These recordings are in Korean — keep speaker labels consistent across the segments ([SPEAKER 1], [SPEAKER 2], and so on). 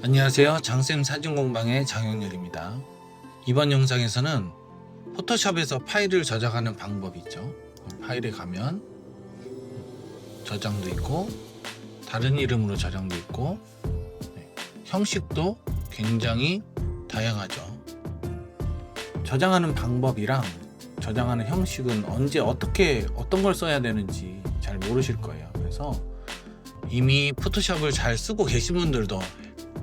[SPEAKER 1] 안녕하세요. 장쌤 사진공방의 장영렬입니다. 이번 영상에서는 포토샵에서 파일을 저장하는 방법이 있죠. 파일에 가면 저장도 있고 다른 이름으로 저장도 있고 형식도 굉장히 다양하죠. 저장하는 방법이랑 저장하는 형식은 언제 어떻게 어떤 걸 써야 되는지 잘 모르실 거예요. 그래서 이미 포토샵을 잘 쓰고 계신 분들도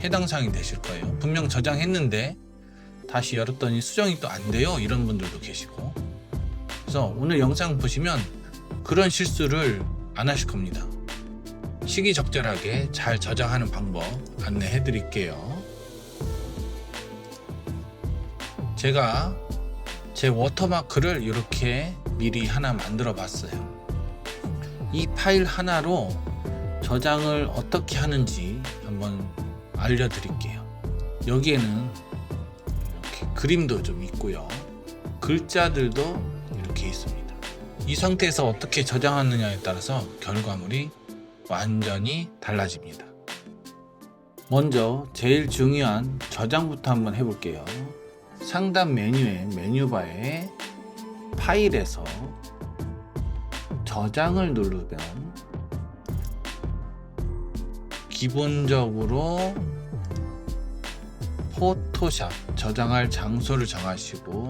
[SPEAKER 1] 해당 사항이 되실 거예요. 분명 저장했는데 다시 열었더니 수정이 또 안 돼요, 이런 분들도 계시고. 그래서 오늘 영상 보시면 그런 실수를 안 하실 겁니다. 시기적절하게 잘 저장하는 방법 안내해 드릴게요. 제가 제 워터마크를 이렇게 미리 하나 만들어 봤어요. 이 파일 하나로 저장을 어떻게 하는지 한번 알려드릴게요. 여기에는 이렇게 그림도 좀 있고요. 글자들도 이렇게 있습니다. 이 상태에서 어떻게 저장하느냐에 따라서 결과물이 완전히 달라집니다. 먼저 제일 중요한 저장부터 한번 해볼게요. 상단 메뉴의 메뉴바에 파일에서 저장을 누르면 기본적으로 포토샵 저장할 장소를 정하시고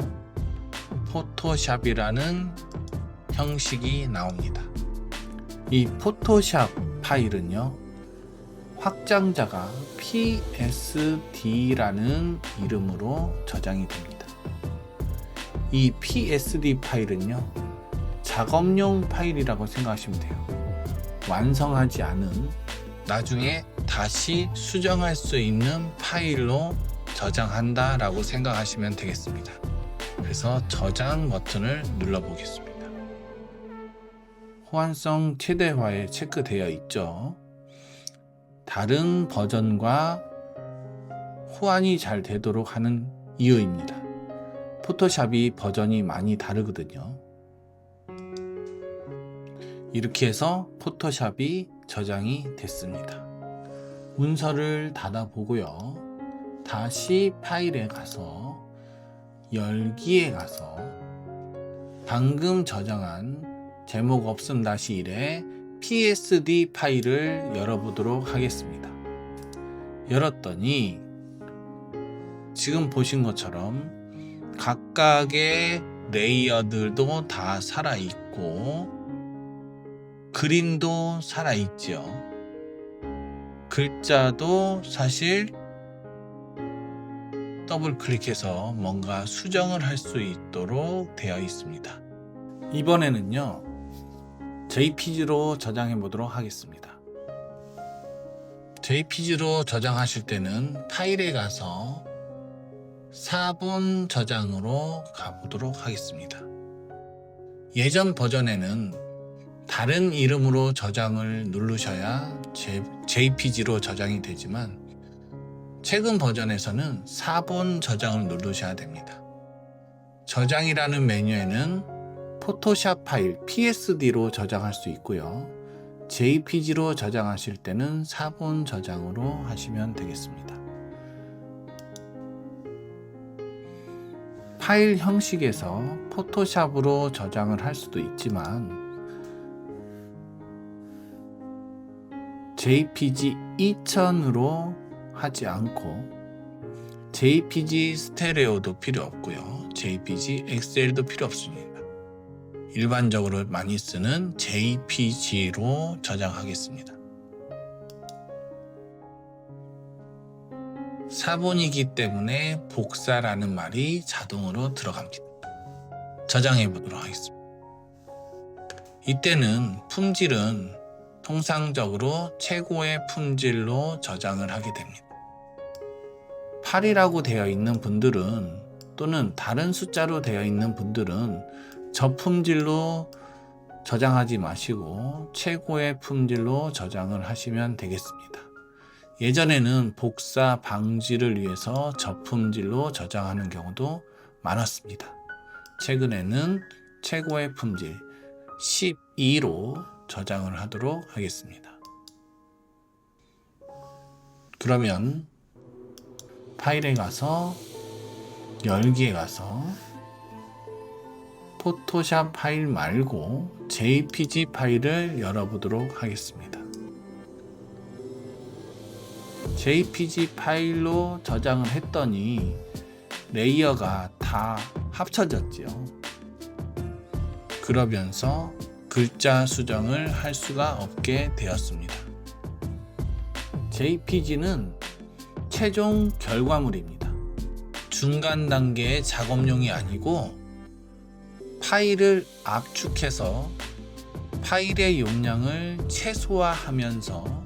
[SPEAKER 1] 포토샵이라는 형식이 나옵니다. 이 포토샵 파일은요, 확장자가 PSD라는 이름으로 저장이 됩니다. 이 PSD 파일은요, 작업용 파일이라고 생각하시면 돼요. 완성하지 않은, 나중에 다시 수정할 수 있는 파일로 저장한다 라고 생각하시면 되겠습니다. 그래서 저장 버튼을 눌러 보겠습니다. 호환성 최대화에 체크되어 있죠. 다른 버전과 호환이 잘 되도록 하는 이유입니다. 포토샵이 버전이 많이 다르거든요. 이렇게 해서 포토샵이 저장이 됐습니다. 문서를 닫아보고요. 다시 파일에 가서 열기에 가서 방금 저장한 제목 없음 -1의 PSD 파일을 열어보도록 하겠습니다. 열었더니 지금 보신 것처럼 각각의 레이어들도 다 살아있고 그림도 살아있죠. 글자도 사실 더블 클릭해서 뭔가 수정을 할 수 있도록 되어 있습니다. 이번에는요, JPG로 저장해 보도록 하겠습니다. JPG로 저장하실 때는 파일에 가서 4분 저장으로 가보도록 하겠습니다. 예전 버전에는 다른 이름으로 저장을 누르셔야 JPG로 저장이 되지만 최근 버전에서는 4분 저장을 누르셔야 됩니다. 저장이라는 메뉴에는 포토샵 파일 PSD로 저장할 수 있고요. JPG로 저장하실 때는 4분 저장으로 하시면 되겠습니다. 파일 형식에서 포토샵으로 저장을 할 수도 있지만 JPG 2000으로 하지 않고 JPG 스테레오도 필요 없고요. JPG XL도 필요 없습니다. 일반적으로 많이 쓰는 JPG로 저장하겠습니다. 4분이기 때문에 복사라는 말이 자동으로 들어갑니다. 저장해 보도록 하겠습니다. 이때는 품질은 통상적으로 최고의 품질로 저장을 하게 됩니다. 8이라고 되어 있는 분들은 또는 다른 숫자로 되어 있는 분들은 저품질로 저장하지 마시고 최고의 품질로 저장을 하시면 되겠습니다. 예전에는 복사 방지를 위해서 저품질로 저장하는 경우도 많았습니다. 최근에는 최고의 품질 12로 저장을 하도록 하겠습니다. 그러면 파일에 가서 열기에 가서 포토샵 파일 말고 JPG 파일을 열어보도록 하겠습니다. JPG 파일로 저장을 했더니 레이어가 다 합쳐졌지요. 그러면서 글자 수정을 할 수가 없게 되었습니다. JPG는 최종 결과물입니다. 중간 단계의 작업용이 아니고 파일을 압축해서 파일의 용량을 최소화하면서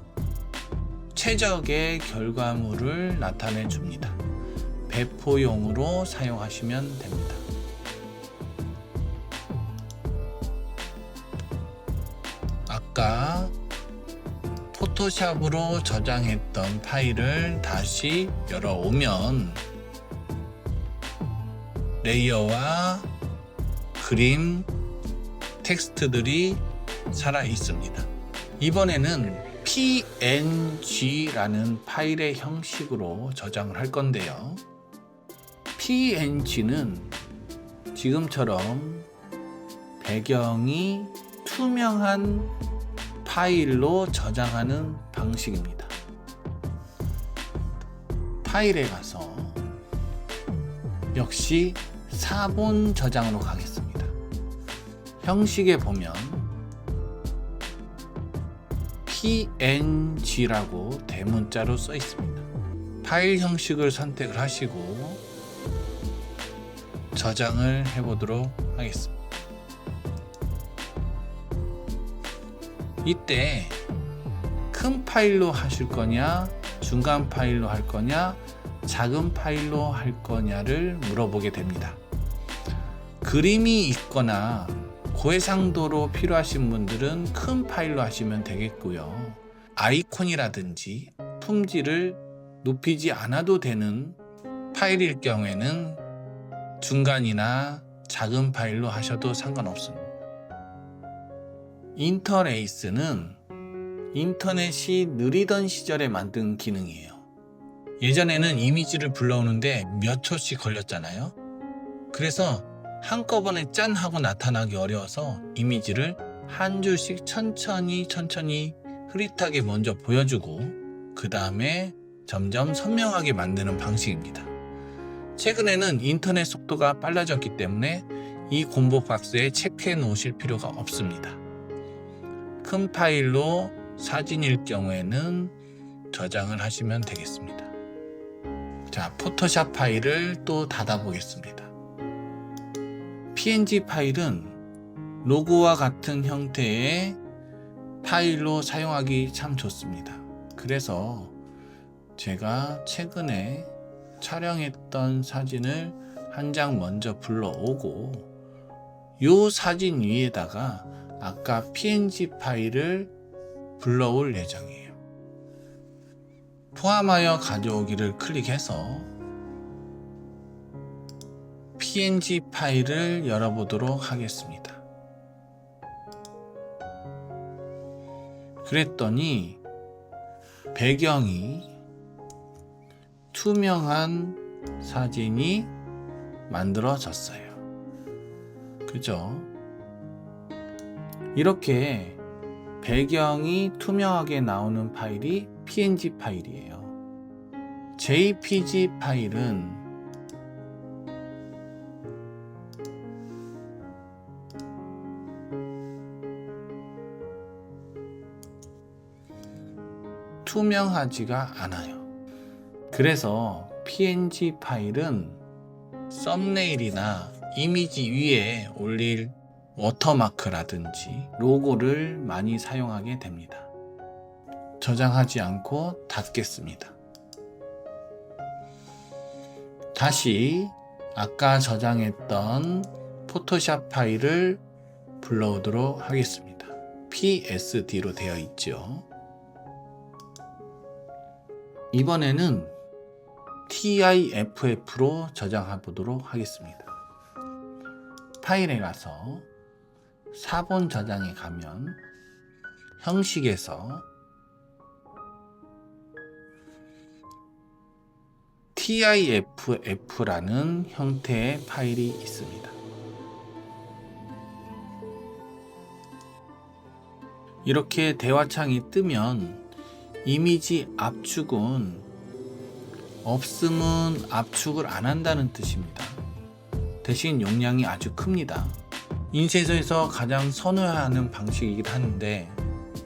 [SPEAKER 1] 최적의 결과물을 나타내 줍니다. 배포용으로 사용하시면 됩니다. 아까 포토샵으로 저장했던 파일을 다시 열어오면 레이어와 그림, 텍스트들이 살아 있습니다. 이번에는 PNG라는 파일의 형식으로 저장을 할 건데요. PNG는 지금처럼 배경이 투명한 파일로 저장하는 방식입니다. 파일에 가서 역시 사본 저장으로 가겠습니다. 형식에 보면 PNG라고 대문자로 써 있습니다. 파일 형식을 선택을 하시고 저장을 해보도록 하겠습니다. 이때 큰 파일로 하실 거냐, 중간 파일로 할 거냐, 작은 파일로 할 거냐를 물어보게 됩니다. 그림이 있거나 고해상도로 필요하신 분들은 큰 파일로 하시면 되겠고요. 아이콘이라든지 품질을 높이지 않아도 되는 파일일 경우에는 중간이나 작은 파일로 하셔도 상관없습니다. 인터레이스는 인터넷이 느리던 시절에 만든 기능이에요. 예전에는 이미지를 불러오는데 몇 초씩 걸렸잖아요. 그래서 한꺼번에 짠 하고 나타나기 어려워서 이미지를 한 줄씩 천천히 흐릿하게 먼저 보여주고 그 다음에 점점 선명하게 만드는 방식입니다. 최근에는 인터넷 속도가 빨라졌기 때문에 이 콤보 박스에 체크해 놓으실 필요가 없습니다. 큰 파일로 사진일 경우에는 저장을 하시면 되겠습니다. 자, 포토샵 파일을 또 닫아 보겠습니다. PNG 파일은 로고와 같은 형태의 파일로 사용하기 참 좋습니다. 그래서 제가 최근에 촬영했던 사진을 한 장 먼저 불러오고 이 사진 위에다가 아까 PNG 파일을 불러올 예정이에요. 포함하여 가져오기를 클릭해서 PNG 파일을 열어보도록 하겠습니다. 그랬더니 배경이 투명한 사진이 만들어졌어요. 그죠? 이렇게 배경이 투명하게 나오는 파일이 PNG 파일이에요. JPG 파일은 투명하지가 않아요. 그래서 PNG 파일은 썸네일이나 이미지 위에 올릴 워터마크라든지 로고를 많이 사용하게 됩니다. 저장하지 않고 닫겠습니다. 다시 아까 저장했던 포토샵 파일을 불러오도록 하겠습니다. PSD로 되어 있죠. 이번에는 TIFF로 저장해 보도록 하겠습니다. 파일에 가서 사본 저장에 가면 형식에서 TIFF라는 형태의 파일이 있습니다. 이렇게 대화창이 뜨면 이미지 압축은 없음은 압축을 안 한다는 뜻입니다. 대신 용량이 아주 큽니다. 인쇄소에서 가장 선호하는 방식이긴 한데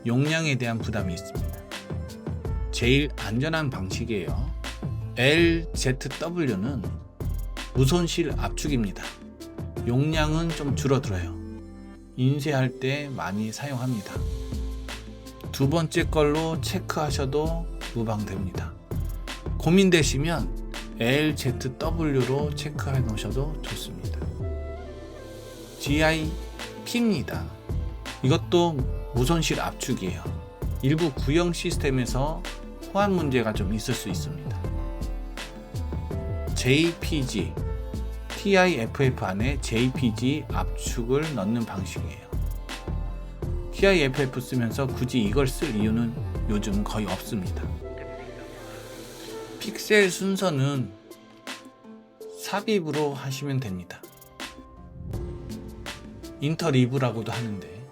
[SPEAKER 1] 용량에 대한 부담이 있습니다. 제일 안전한 방식이에요. LZW는 무손실 압축입니다. 용량은 좀 줄어들어요. 인쇄할 때 많이 사용합니다. 두 번째 걸로 체크하셔도 무방됩니다. 고민되시면 LZW로 체크해 놓으셔도 좋습니다. GIP입니다. 이것도 무손실 압축이에요. 일부 구형 시스템에서 호환 문제가 좀 있을 수 있습니다. JPG, TIFF 안에 JPG 압축을 넣는 방식이에요. TIFF 쓰면서 굳이 이걸 쓸 이유는 요즘 거의 없습니다. 픽셀 순서는 삽입으로 하시면 됩니다. 인터리브라고도 하는데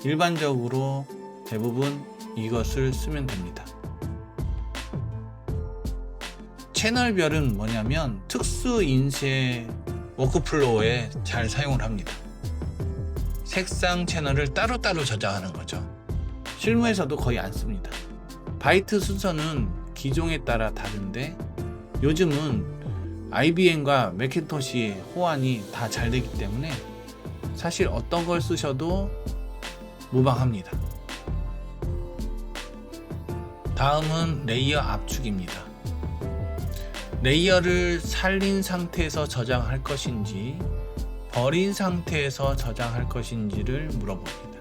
[SPEAKER 1] 일반적으로 대부분 이것을 쓰면 됩니다. 채널별은 뭐냐면 특수 인쇄 워크플로우에 잘 사용을 합니다. 색상 채널을 따로따로 저장하는 거죠. 실무에서도 거의 안 씁니다. 바이트 순서는 기종에 따라 다른데 요즘은 IBM과 매cintosh 호환이 다 잘 되기 때문에 사실 어떤 걸 쓰셔도 무방합니다. 다음은 레이어 압축입니다. 레이어를 살린 상태에서 저장할 것인지 버린 상태에서 저장할 것인지를 물어봅니다.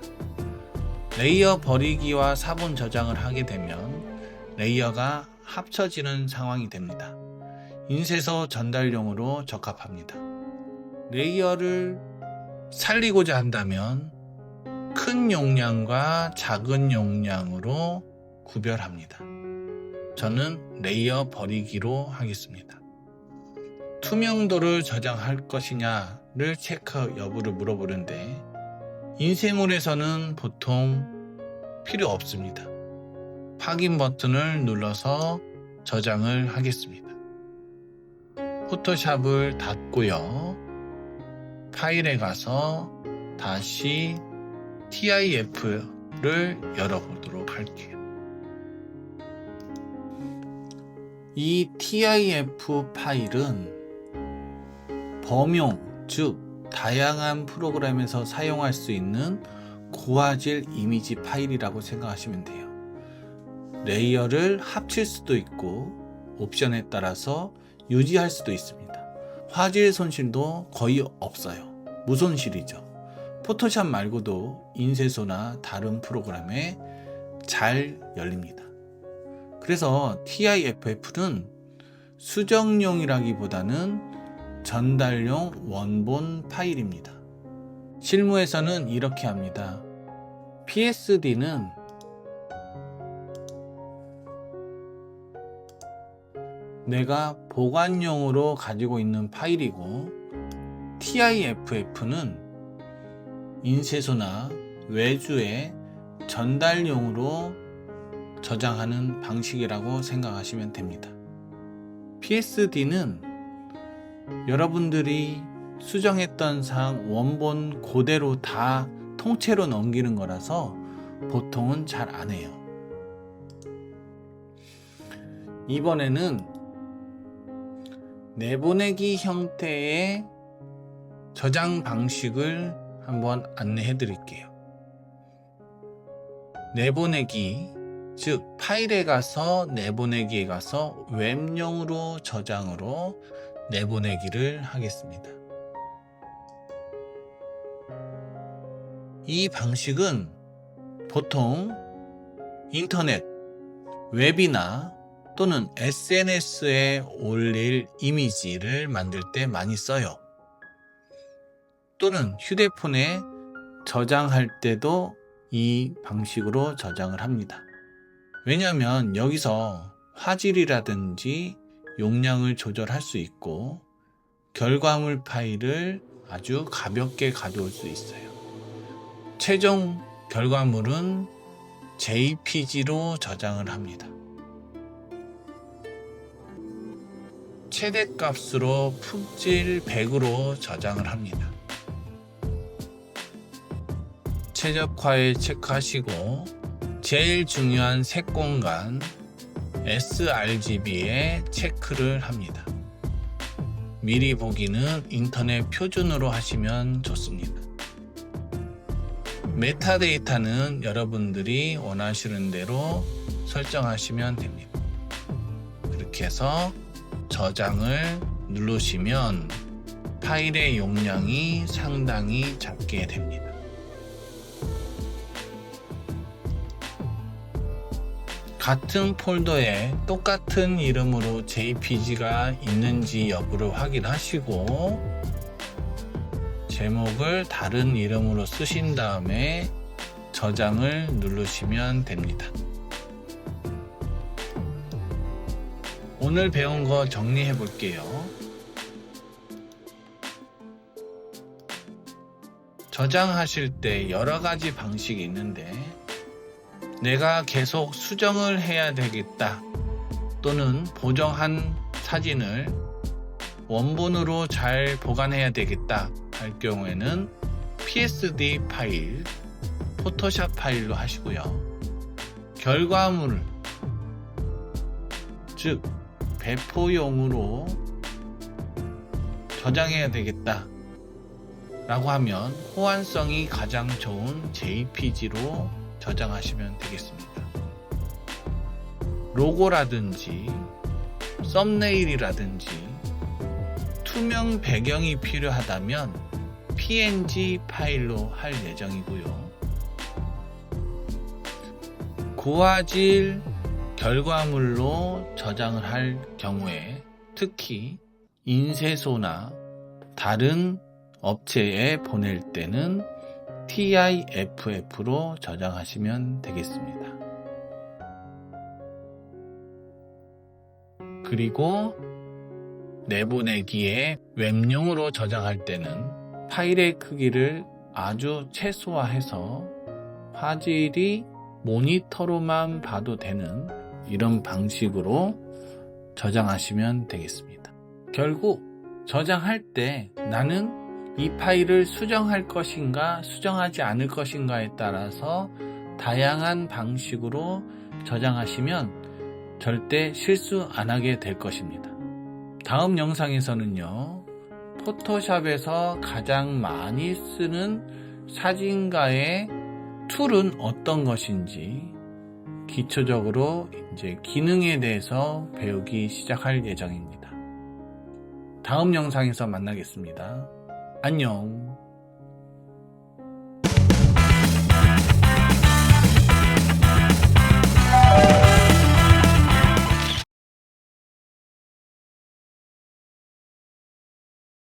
[SPEAKER 1] 레이어 버리기와 사본 저장을 하게 되면 레이어가 합쳐지는 상황이 됩니다. 인쇄소 전달용으로 적합합니다. 레이어를 살리고자 한다면 큰 용량과 작은 용량으로 구별합니다. 저는 레이어 버리기로 하겠습니다. 투명도를 저장할 것이냐를 체크 여부를 물어보는데 인쇄물에서는 보통 필요 없습니다. 확인 버튼을 눌러서 저장을 하겠습니다. 포토샵을 닫고요. 파일에 가서 다시 TIF를 열어보도록 할게요. 이 TIF 파일은 범용, 즉 다양한 프로그램에서 사용할 수 있는 고화질 이미지 파일이라고 생각하시면 돼요. 레이어를 합칠 수도 있고 옵션에 따라서 유지할 수도 있습니다. 화질 손실도 거의 없어요. 무손실이죠. 포토샵 말고도 인쇄소나 다른 프로그램에 잘 열립니다. 그래서 TIFF는 수정용이라기보다는 전달용 원본 파일입니다. 실무에서는 이렇게 합니다. PSD는 내가 보관용으로 가지고 있는 파일이고 TIFF는 인쇄소나 외주에 전달용으로 저장하는 방식이라고 생각하시면 됩니다. PSD는 여러분들이 수정했던 사항 원본 그대로 다 통째로 넘기는 거라서 보통은 잘 안 해요. 이번에는 내보내기 형태의 저장 방식을 한번 안내해 드릴게요. 내보내기, 즉 파일에 가서 내보내기에 가서 웹용으로 저장으로 내보내기를 하겠습니다. 이 방식은 보통 인터넷, 웹이나 또는 SNS에 올릴 이미지를 만들 때 많이 써요. 또는 휴대폰에 저장할 때도 이 방식으로 저장을 합니다. 왜냐하면 여기서 화질이라든지 용량을 조절할 수 있고 결과물 파일을 아주 가볍게 가져올 수 있어요. 최종 결과물은 JPG로 저장을 합니다. 최대값으로 품질 100으로 저장을 합니다. 최적화에 체크하시고 제일 중요한 색 공간 sRGB에 체크를 합니다. 미리 보기는 인터넷 표준으로 하시면 좋습니다. 메타데이터는 여러분들이 원하시는 대로 설정하시면 됩니다. 그렇게 해서 저장을 누르시면 파일의 용량이 상당히 작게 됩니다. 같은 폴더에 똑같은 이름으로 JPG가 있는지 여부를 확인하시고 제목을 다른 이름으로 쓰신 다음에 저장을 누르시면 됩니다. 오늘 배운 거 정리해 볼게요. 저장하실 때 여러 가지 방식이 있는데 내가 계속 수정을 해야 되겠다 또는 보정한 사진을 원본으로 잘 보관해야 되겠다 할 경우에는 PSD 파일, 포토샵 파일로 하시고요. 결과물을 즉 배포용으로 저장해야 되겠다 라고 하면 호환성이 가장 좋은 JPG로 저장하시면 되겠습니다. 로고라든지 썸네일이라든지 투명 배경이 필요하다면 PNG 파일로 할 예정이고요. 고화질 결과물로 저장을 할 경우에 특히 인쇄소나 다른 업체에 보낼 때는 TIFF로 저장하시면 되겠습니다. 그리고 내보내기에 웹용으로 저장할 때는 파일의 크기를 아주 최소화해서 화질이 모니터로만 봐도 되는 이런 방식으로 저장하시면 되겠습니다. 결국 저장할 때 나는 이 파일을 수정할 것인가 수정하지 않을 것인가에 따라서 다양한 방식으로 저장하시면 절대 실수 안 하게 될 것입니다. 다음 영상에서는요, 포토샵에서 가장 많이 쓰는 사진가의 툴은 어떤 것인지 기초적으로 이제 기능에 대해서 배우기 시작할 예정입니다. 다음 영상에서 만나겠습니다. 안녕.